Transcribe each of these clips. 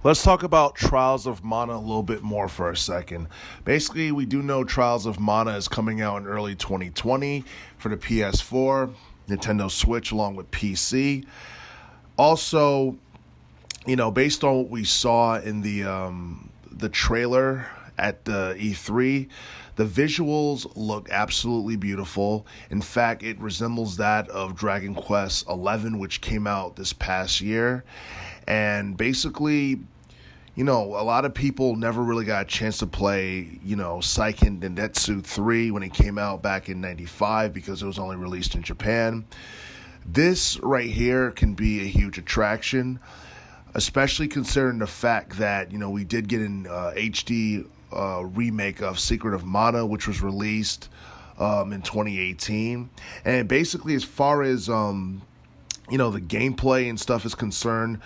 Let's talk about Trials of Mana a little bit more for a second. Basically, we do know Trials of Mana is coming out in early 2020 for the PS4, Nintendo Switch, along with PC. Also, based on what we saw in the trailer at the E3, the visuals look absolutely beautiful. In fact, it resembles that of Dragon Quest XI, which came out this past year. And basically, a lot of people never really got a chance to play, Seiken Densetsu 3 when it came out back in 95 because it was only released in Japan. This right here can be a huge attraction, especially considering the fact that, we did get an HD remake of Secret of Mana, which was released in 2018. And basically, as far as, the gameplay and stuff is concerned,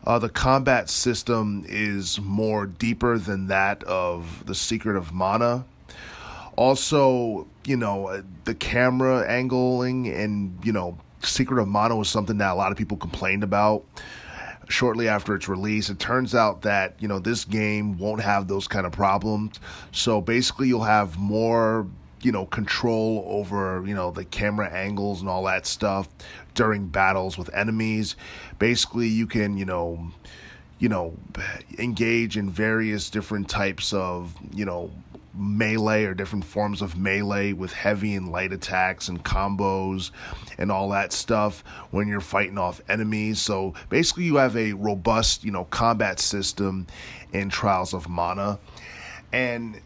the combat system is more deeper than that of the Secret of Mana. Also, the camera angling and, Secret of Mana was something that a lot of people complained about shortly after its release. It turns out that, this game won't have those kind of problems. So basically you'll have more, control over, the camera angles and all that stuff during battles with enemies. Basically you can, engage in various different types of, melee or different forms of melee with heavy and light attacks and combos and all that stuff when you're fighting off enemies. So basically you have a robust, combat system in Trials of Mana. And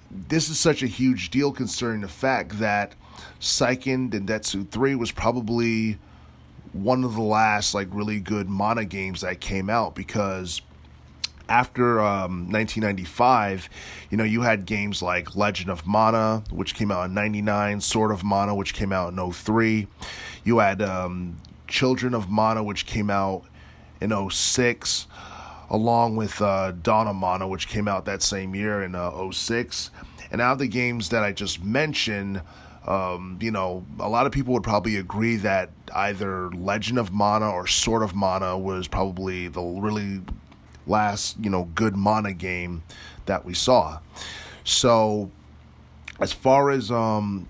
this is such a huge deal considering the fact that Seiken Densetsu 3 was probably one of the last really good Mana games that came out, because after 1995, you had games like Legend of Mana, which came out in 99, Sword of Mana, which came out in 03. You had Children of Mana, which came out in 06, along with Dawn of Mana, which came out that same year in 06. And out of the games that I just mentioned, a lot of people would probably agree that either Legend of Mana or Sword of Mana was probably the really last, good Mana game that we saw. So as far as, Seiken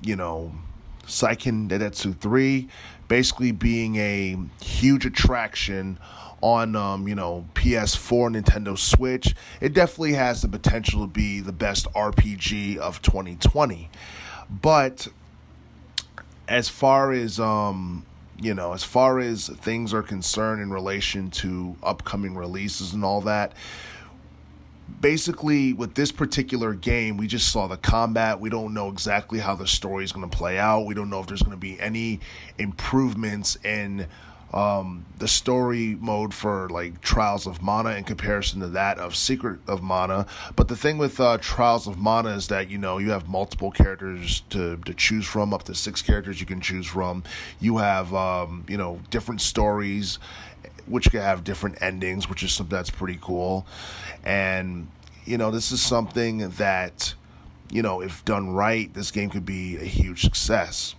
Densetsu 3 basically being a huge attraction on, PS4, Nintendo Switch, it definitely has the potential to be the best RPG of 2020. But as far as, as far as things are concerned in relation to upcoming releases and all that, basically with this particular game, we just saw the combat. We don't know exactly how the story is going to play out. We don't know if there's going to be any improvements in the story mode for Trials of Mana in comparison to that of Secret of Mana. But the thing with Trials of Mana is that you have multiple characters to choose from, up to 6 characters you can choose from. You have different stories which can have different endings, which is something that's pretty cool. And this is something that if done right, this game could be a huge success.